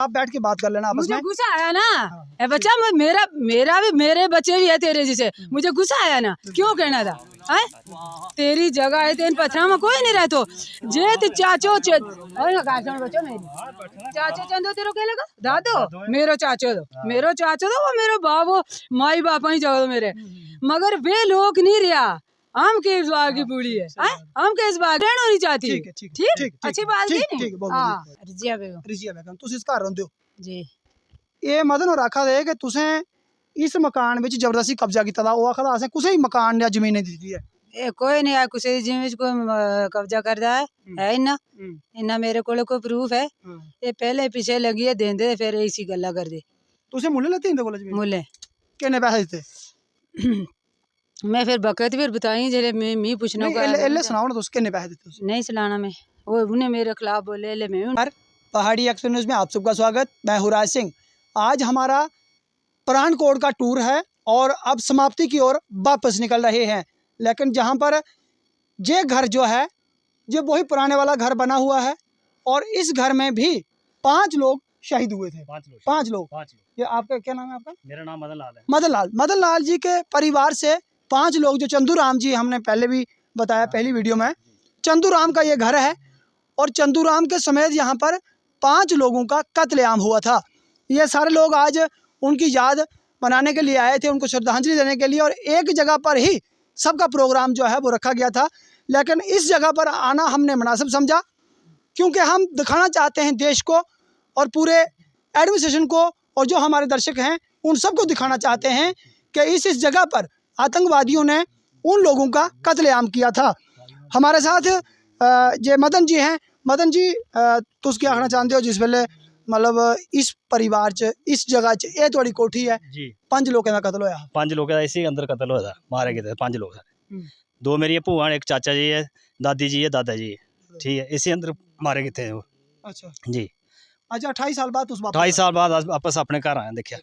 आप बैठ के बात कर लेना आपस मुझे में। गुस्सा आया ना। हाँ, बच्चा मेरे बच्चे भी है तेरे जैसे, मुझे गुस्सा आया ना। क्यों कहना था है? तेरी जगह है तेन पथरा में कोई नहीं रहतो जे ते चाचो बच्चो मेरी चाचो चंदो तेरो क्या लगा दादो मेरो चाचो दो वो मेरो बाबो माई बापा ही जाओ मेरे, मगर वे लोग नहीं रिया। हम के इस बात की बूढ़ी है, हम के इस बात रहना नहीं चाहती। ठीक है, ठीक ठीक ठीक अच्छी बात ठीक नहीं। ठीक बोलो हाँ जी। रजिया बेगम रिजिया बेगम तुम इस घर रहिंदे हो जी। ये मदन और आखा दे कि तुसें इस मकान विच जबरदस्ती कब्जा कीता दा। ओह आखदा असें कुसै मकान या जमीन नहीं दित्ती है। ए कोई नहीं है कुछ जिम्मे कोई कब्जा करदा है इन्ना इन्ना मेरे को कोई प्रूफ है। ये पहले पीछे लगी है देंदे फिर इसी गल्ला कर दे। तुसें मुल्ले लैती इंदे कोला जमीन? मुल्ले किन्ने पैसे दित्ते? मैं फिर बकत फिर बताई जेले मैं पूछना नहीं एल्ले सुनाओ ना तुस किन्ने पैसे दित्ते तुसें? नहीं सुनाना मैं वो उन्हें मेरे खिलाफ बोले ले मैं पहाड़ी एक्सप्रेस न्यूज़ में आप सबका स्वागत। मैं हूं राज सिंह। आज हमारा परानकोट का टूर है और अब समाप्ति की ओर वापस निकल रहे हैं। लेकिन जहां पर ये घर जो है ये वही पुराने वाला घर बना हुआ है और इस घर में भी 5 लोग शहीद हुए थे। 5 लोग। ये आपका क्या नाम है आपका? मेरा नाम मदन लाल है। मदन लाल जी के परिवार से 5 लोग जो चंदू राम जी हमने पहले भी बताया पहली वीडियो में, चंदू राम का ये घर है और चंदू राम के समेत यहाँ पर 5 लोगों का कत्लेआम हुआ था। ये सारे लोग आज उनकी याद मनाने के लिए आए थे, उनको श्रद्धांजलि देने के लिए, और एक जगह पर ही सबका प्रोग्राम जो है वो रखा गया था। लेकिन इस जगह पर आना हमने मुनासिब समझा क्योंकि हम दिखाना चाहते हैं देश को और पूरे एडमिनिस्ट्रेशन को और जो हमारे दर्शक हैं उन सबको दिखाना चाहते हैं कि इस जगह पर आतंकवादियों ने उन लोगों का कत्लेआम किया था। हमारे साथ जे मदन जी हैं। मदन जी तुस क्या आखना चाहते हो जिस वेले मतलब इस परिवार च इस जगह च ये थोड़ी कोठी है जी 5 लोगों का कत्ल होया? 5 लोग इसी अंदर कत्ल हुआ था, मारे गए थे 5 लोग सारे। 2 मेरी भूआ, एक चाचा जी है, दादी जी है, दादा जी है, ठीक है, इसी अंदर मारे गए थे वो। अच्छा जी अच्छा 28 साल बाद उस 28 साल बाद वापस अपने घर आए। देखिया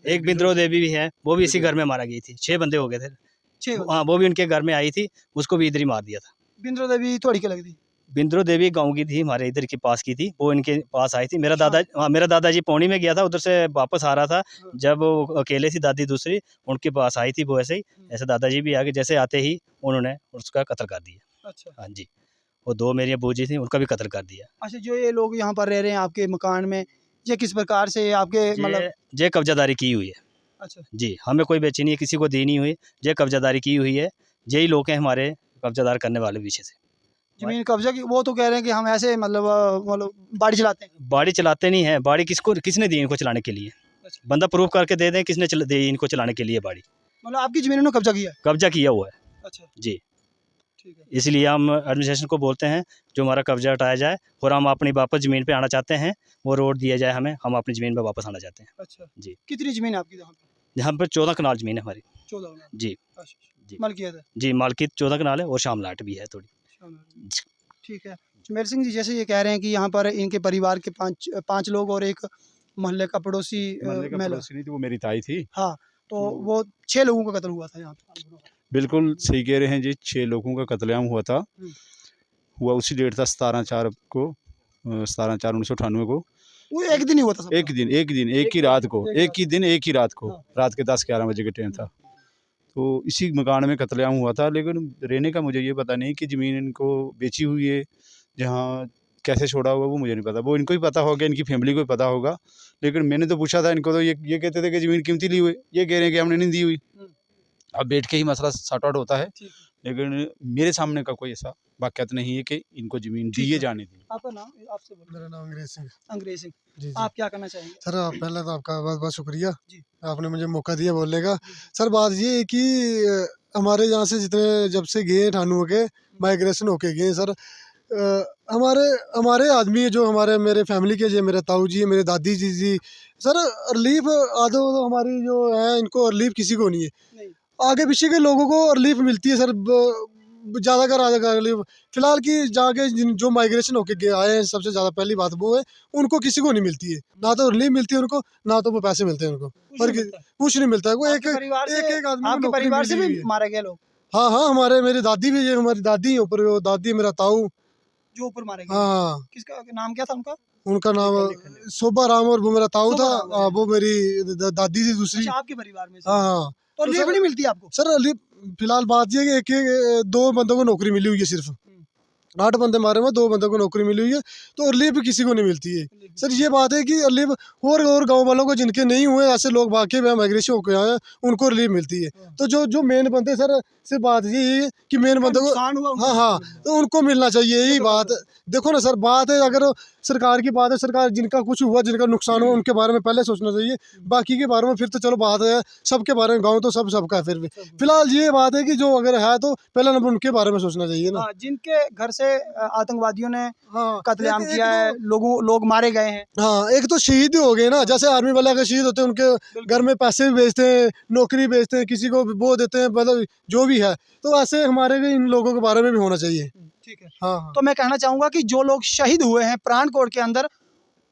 एक बिंद्रो देवी भी है, वो भी इसी घर में मारा गई थी। 6 बंदे हो गए थे। 6 हाँ, वो भी उनके घर में आई थी, उसको भी इधर ही मार दिया था। बिंद्रो देवी थोड़ी क्या लगती? बिंद्रो देवी गांव की थी, हमारे इधर के पास की थी, वो इनके पास आई थी। मेरा दादाजी पौनी में गया था, उधर से वापस आ रहा था, जब वो अकेले थी दादी दूसरी उनके पास आई थी। वो ऐसे ही ऐसे दादाजी भी आगे, जैसे आते ही उन्होंने उसका कत्ल कर दिया। अच्छा हाँ जी, वो 2 मेरी अबू जी थी, उनका भी कत्ल कर दिया। अच्छा जो ये लोग यहाँ पर रह रहे हैं आपके मकान में, ये किस प्रकार से आपके मतलब? ये कब्जादारी की हुई है अच्छा जी, हमें कोई बेची नहीं है, किसी को दी नहीं हुई। ये कब्जादारी की हुई है, यही लोग हैं हमारे कब्जादार करने वाले पीछे से। जमीन कब्जा की वो तो कह रहे हैं कि हम ऐसे मतलब बाड़ी चलाते हैं। बाड़ी चलाते नहीं है, बाड़ी किसने दी इनको चलाने के लिए? अच्छा। बंदा प्रूफ करके दे दें किसने दी इनको चलाने के लिए बाड़ी। मतलब आपकी जमीन उन्होंने कब्जा किया है? कब्जा किया हुआ है अच्छा जी, ठीक है। इसलिए हम एडमिनिस्ट्रेशन को बोलते हैं जो हमारा कब्जा हटाया जाए और हम अपनी वापस ज़मीन पे आना चाहते हैं, वो रोड दिया जाए हमें, हम अपनी ज़मीन पे वापस आना चाहते हैं। अच्छा जी, कितनी जमीन है आपकी यहाँ पे? यहाँ पर 14 कनाल ज़मीन है हमारी। 14 कनाल। जी अच्छा जी मलकियत है। जी, मालकी 14 कनाल है और शामलाट भी है थोड़ी। ठीक है। सुमेर सिंह जी जैसे ये कह रहे हैं कि यहाँ पर इनके परिवार के 5 लोग और एक मोहल्ले का पड़ोसी महिला। पड़ोसी नहीं थी, वो मेरी ताई थी। हाँ तो वो 6 लोगों का कत्ल हुआ था यहाँ पे। बिल्कुल सही कह रहे हैं जी, 6 लोगों का कत्लेआम हुआ था। हुआ उसी डेट था 17/4 को, 17/4/1998 को। वो एक दिन ही हुआ था सबका? एक दिन एक ही रात को, एक ही रात को, रात के 10-11 बजे के टाइम था। तो इसी मकान में कत्लेआम हुआ था। लेकिन रहने का मुझे ये पता नहीं कि ज़मीन इनको बेची हुई है, जहाँ कैसे छोड़ा हुआ वो मुझे नहीं पता। वो इनको ही पता होगा, इनकी फैमिली को ही पता होगा। लेकिन मैंने तो पूछा था इनको, तो ये कहते थे कि ज़मीन कीमती ली हुई, ये कह रहे हैं कि हमने नहीं दी हुई। अब बैठ के ही मसला सॉर्ट आउट होता है, लेकिन मेरे सामने का कोई ऐसा वाक़यात नहीं है कि इनको ज़मीन दिए जाने दी। आपका नाम? आपसे बोलो। मेरा नाम अंग्रेज सिंह। अंग्रेज सिंह जी आप क्या करना चाहेंगे? सर पहले तो आपका बहुत बहुत शुक्रिया जी। आपने मुझे मौका दिया बोलने का। सर बात ये है कि हमारे यहाँ से जितने जब से गए ठानू के माइग्रेशन होके गए सर, हमारे आदमी जो हमारे मेरे फैमिली के जो मेरे ताऊ जी मेरे दादी जी सर, रिलीफ आदो तो हमारी जो है इनको रिलीफ किसी को नहीं है। आगे पीछे के लोगों को रिलीफ मिलती है सर, ज़्यादा कर आधा रिलीफ। फिलहाल की जाके जो माइग्रेशन होके आए हैं, सबसे ज़्यादा पहली बात वो है उनको किसी को नहीं मिलती है, ना तो रिलीफ मिलती है उनको, ना तो वो पैसे मिलते हैं उनको, पर कुछ नहीं मिलता है। वो एक आदमी आपके परिवार से भी मारे गए लोग? हाँ हाँ, हमारे मेरी दादी भी है, हमारी दादी ऊपर, दादी मेरा ताऊ जो ऊपर मारे गए। हाँ। किसका नाम क्या था उनका? उनका नाम शोभा राम और वो मेरा ताऊ था। शोभा राम, हाँ, वो मेरी दादी थी दूसरी। अच्छा, आपके परिवार में से। हाँ हाँ। तो तो लीव सर- नहीं मिलती आपको? सर अली फिलहाल बात ये है कि दो बंदों को नौकरी मिली हुई है सिर्फ। 8 बंदे मारे हुए, 2 बंदों को नौकरी मिली हुई है, तो रिलीफ किसी को नहीं मिलती है। सर ये बात है कि रिलीफ और गांव वालों को जिनके नहीं हुए, ऐसे लोग वाकई में माइग्रेशन होकर आए हैं, उनको रिलीफ मिलती है। तो जो मेन बंदे सर से बात ये है कि मेन बंदों को, नुकसान हुआ उनको हाँ हाँ, तो उनको मिलना चाहिए, यही बात। देखो ना सर, बात है अगर सरकार की बात है, सरकार जिनका कुछ हुआ, जिनका नुकसान हुआ, उनके बारे में पहले सोचना चाहिए। बाकी के बारे में फिर तो चलो बात है, सबके बारे में, गाँव तो सबका है। फिर भी फिलहाल ये बात है कि जो अगर है तो पहला नंबर उनके बारे में सोचना चाहिए ना। हाँ, जिनके घर से आतंकवादियों ने हाँ, कत्लेआम एक किया है, लोग मारे गए हैं। हाँ, एक तो शहीद ही हो गए ना, जैसे आर्मी वाले अगर शहीद होते हैं, उनके घर में पैसे भी भेजते हैं, नौकरी भेजते हैं, किसी को वो देते हैं, मतलब जो भी है, तो ऐसे हमारे भी इन लोगों के बारे में भी होना चाहिए। ठीक है। हाँ हाँ। तो मैं कहना चाहूँगा कि जो लोग शहीद हुए हैं प्राणकोट के अंदर,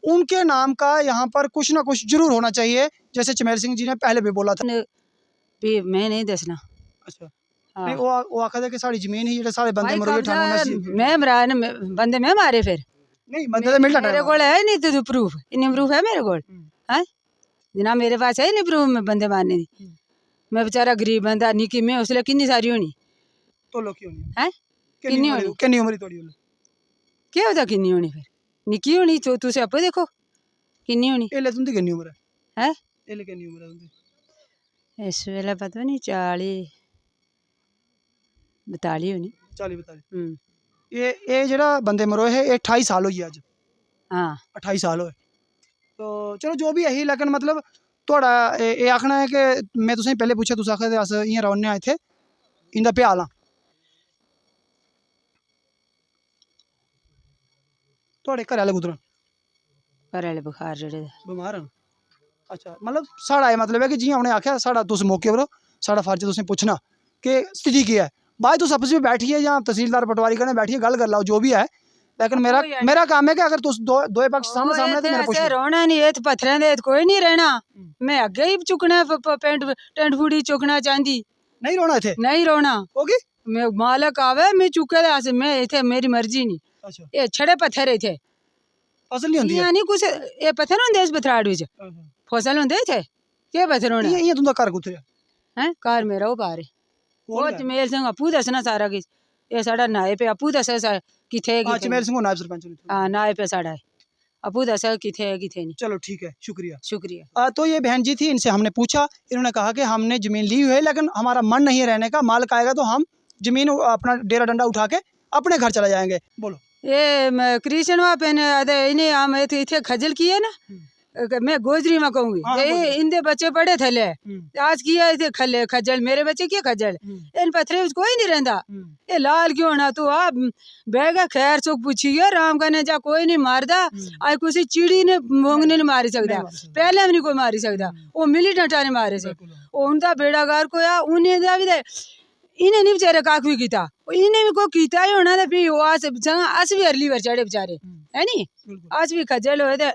उनके नाम का यहाँ पर कुछ ना कुछ जरूर होना चाहिए, जैसे चमेल सिंह जी ने पहले भी बोला था। भी मैं नहीं दसना। अच्छा, हाँ। नहीं वो आखा था कि साड़ी जमीन ही जेडे सारे बंदे भाई मरोगे कब्जा ठानो नसी मैं मरा न बंदे मैं मारे फिर नहीं बंदे तो मिलता मेरे को है नहीं तो प्रूफ इन्हें प्रूफ है मेरे को है जना मेरे पास है नहीं प्रूफ में बंदे मारने दी। मैं बेचारा गरीब बंदा निकी में उसले किन्नी सारी होनी तो लोग क्यों नहीं है किन्नी होनी किन्नी उम्र थोड़ी होनी क्या होता किन्नी होनी फिर निकी होनी तो तुसे आपे देखो किन्नी होनी एले तुंदी किन्नी उम्र है एले किन्नी उम्र है तुंदी? इस वेले पता नहीं 40 42 होनी 40 42 ये जेड़ा बंदे मरोए है 28 साल होई अज हाँ 28 साल होए। तो चलो जो भी है लेकिन मतलब थोड़ा ये आखना है कि मैं तुसें पहले पूछा तुस आखदे अस इयां रौह्ने आं इत्थै इंदा भ्याल आं थोड़े घरै आह्ले कुद्धर न? घर आह्ले बुखार चढ़े दे बमार न? अच्छा मतलब साढ़ा एह् मतलब है कि जियां उ'नें आखेआ साढ़ा तुस मौके पर हो साढ़ा फर्ज तुसें पुच्छना कि स्थिति केह् है बाद तुस आपस में बैठिए या तहसीलदार पटवारी कन्नै बैठिए गल्ल कर लाओ जो भी है लेकिन मेरा काम है कि अगर तुस दो पक्ष सामने सामने तो मेरा ऐसे पुछ रोना नहीं है पत्थरें दे कोई नहीं रहना मैं अगे ही चुकना पेंट टेंट फूड़ी चुकना चाहती नहीं रोना इत्थे नहीं रोना होगी। मैं मालक आवे मैं चुके दे अस मैं इथे मेरी मर्जी नहीं अच्छा ये छड़े पत्थर इथे फसल नहीं होंदी है नहीं कुछ ये पत्थर होंदे इस बथराड़ विच फसल होंदे इथे के पत्थर होने इयां तुंदा घर कुत्थे है? हैं कार मेरा वो बाहर है कौन वो है? जमेल सिंह आपू दसना सारा किश ये साढ़ा नाए पे आपू दसे किथे हाँ चमेल सिंह नायब सरपंच ने। हाँ नाए पे साढ़ा है आपू दसे किथे है किथे नहीं चलो ठीक है शुक्रिया। शुक्रिया। तो ये बहन जी थी इनसे हमने पूछा इन्होंने कहा कि हमने ज़मीन ली हुई है लेकिन हमारा मन नहीं है रहने का मालिक आएगा तो हम ज़मीन अपना डेरा डंडा उठा के अपने घर चले जाएंगे। बोलो ये कृष्ण वापे ने इन्हें हम इथे खजल किए ना मैं गोजरी में कहूंगी हाँ, ये इनके बच्चे पढ़े थले आज किया इथे खले खजल मेरे बच्चे क्या खजल इन पत्थरे में कोई नहीं रहता ये लाल क्यों ना तू आप बैगा खैर सुख पूछिए राम का ने जा कोई नहीं मारदा आज किसी चिड़ी ने मोंगने नहीं मारी सकता पहले भी नहीं कोई मारी सकता वो मिली डंटा ने मारे से उनका बेड़ागार को या उन्हें दा भी दे इन्हें नहीं बेचारे काक भी कीता इन्हें भी को कीता ही होना था फिर अस भी अरली बार चढ़े बेचारे है नी अस भी खजल होए थे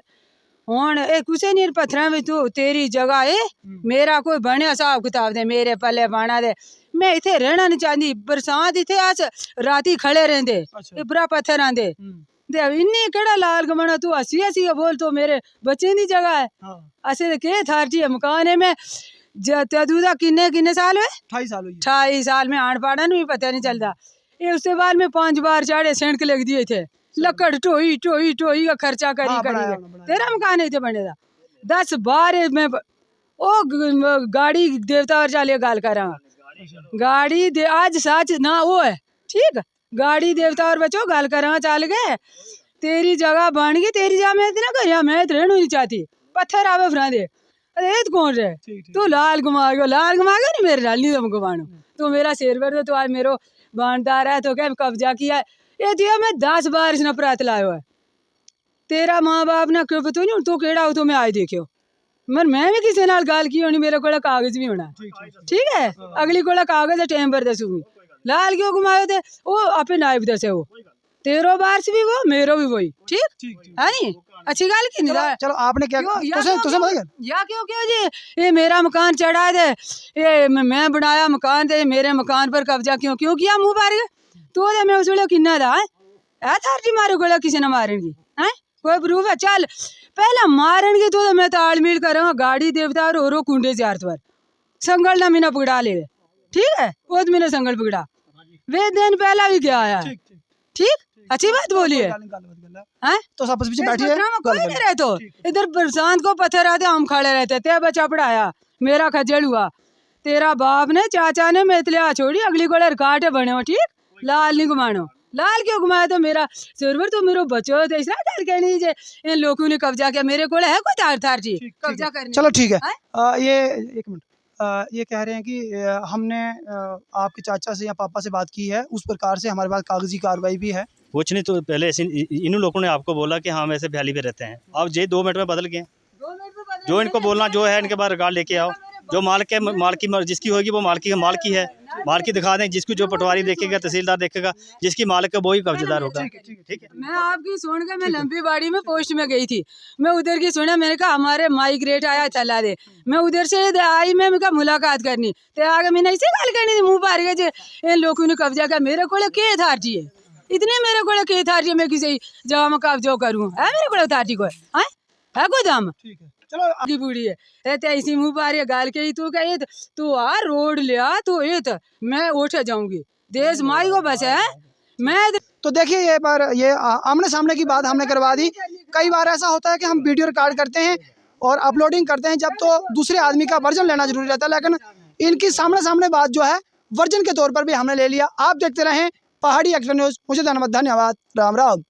हुन ए कुसे नहीं पत्थर में तू तेरी जगह है मेरा कोई बने हिसाब किताब दे मेरे पल्ले बाना दे मैं इथे रहना नहीं चाहती बरसात इथे अस राती खड़े रहंदे इबरा पत्थर आंदे दे इन्नी केड़ा लाल गमना तू हसी हसी बोल तो मेरे बच्चे दी जगह है असे ते के थारजी मकान है मैं तदूदा किन्ने साल हुए 28 साल हुई 28 साल में आड़ पाड़ा भी पता नहीं चलता ये उसके बाद में 5 बार चाड़े सेंट के लग दिए थे लकड़ टोई टोई टोई का खर्चा करी करी तेरा मकान है बने दा 10 बार मैं ओ गाड़ी देवता और चाले गाल करा गाड़ी दे आज सच ना वो है ठीक गाड़ी देवता और बचो गाल करा चाल गए तेरी जगह बन गई तेरी जगह मैं ना कर मैं रहना नहीं चाहती पत्थर आवे फिर दे अरे कौन रहे तू लाल घुमा गया नहीं मेरे लाल नहीं तुम घुमानो तू मेरा शेर कर दो तो आज मेरो बानदार है तो क्या कब्जा किया ये दिया मैं 10 बार इसने अपराध लाया है तेरा माँ बाप ना क्यों पता नहीं तू केड़ा हो तो मैं आज देखियो मर मैं भी किसी नाल गाल की होनी मेरे को कागज भी होना ठीक है अगली को कागज है टाइम पर दसूंगी लाल क्यों घुमाए थे वो आपे नायब दसे वो तेरो बार से भी वो मेरो भी वही ठीक है नी अच्छी गाल की नहीं चलो आपने क्या या क्यों जी ये मेरा मकान चढ़ा दे ये मैं बनाया मकान थे मेरे मकान पर कब्जा क्यों क्यों किया मुंह बार तो मैं उस वेले किन्ना दा है थार जी मारे गोला किसी ने मारेंगी हैं कोई प्रूफ है? चल पहले मारन की तो मैं तालमेल करूँगा गाड़ी देवता और ओरो कुंडे चार पर संगल ना मीना पकड़ा ले, ठीक है? वो तो मैंने संगल पकड़ा वे दिन पहला भी क्या आया, ठीक? अच्छी बात बोली है हैं? तो आपस पीछे इस बैठिए पथरा में कोई नहीं रहते हो। इधर बरसात को पत्थर आते हम खड़े रहते ते बच्चा पढ़ाया मेरा खजल हुआ तेरा बाप ने चाचा ने मेतलिया छोड़ी अगली कोड़े काटे बने हो, ठीक? लाल नहीं घुमानो, लाल क्यों घुमाया? तो मेरा सिरवर तो मेरो बच्चो तो इसरा डर के नहीं जे इन लोगों ने कब्जा किया मेरे कोड़े है कोई तार थार जी कब्जा करने। चलो ठीक है। हैं? ये एक मिनट, ये कह रहे हैं कि हमने आपके चाचा से या पापा से बात की है, उस प्रकार से हमारे पास कागजी कार्रवाई भी है। कुछ नहीं, तो पहले ऐसे इन लोगों ने आपको बोला कि हम ऐसे भैली पे रहते हैं, अब ये 2 मिनट में बदल गए। 2 मिनट में बदल जो इनको बोलना जो है इनके बाद रिकॉर्ड लेके आओ, जो माल की जिसकी होगी वो माल की है, माल की दिखा दें, जिसकी जो पटवारी देखेगा तहसीलदार देखेगा, जिसकी मालिक है वही कब्जेदार होगा, ठीक है? मैं आपकी सुन के मैं लंबी बाड़ी में पोस्ट में गई थी, मैं उधर की सुना मैंने कहा हमारे माइग्रेट आया चला दे, मैं उधर से आई मैं कहा मुलाकात करनी तो आगे मैंने ऐसे गाल करनी थी मुँह पार गए जे इन लोगों ने कब्जा किया मेरे को के अथॉरिटी है इतनी मेरे को के अथॉरिटी है मैं किसी जगह में कब्जा करूँ है मेरे को अथॉरिटी को है कोई दम? ठीक है चलो की बूढ़ी है रहते ऐसी मुँह पार है गाल के तू कहे तू आ रोड ले आ तो मैं उठ जाऊंगी देश माई को बस है मैं तो देखिए ये आमने सामने की बात हमने करवा दी। कई बार ऐसा होता है कि हम वीडियो रिकॉर्ड करते हैं और अपलोडिंग करते हैं जब तो दूसरे आदमी का वर्जन लेना जरूरी रहता है, लेकिन इनकी सामने सामने बात जो है वर्जन के तौर पर भी हमने ले लिया। आप देखते रहें पहाड़ी एक्सप्रेस न्यूज़। मुझे धन्यवाद। राम राम।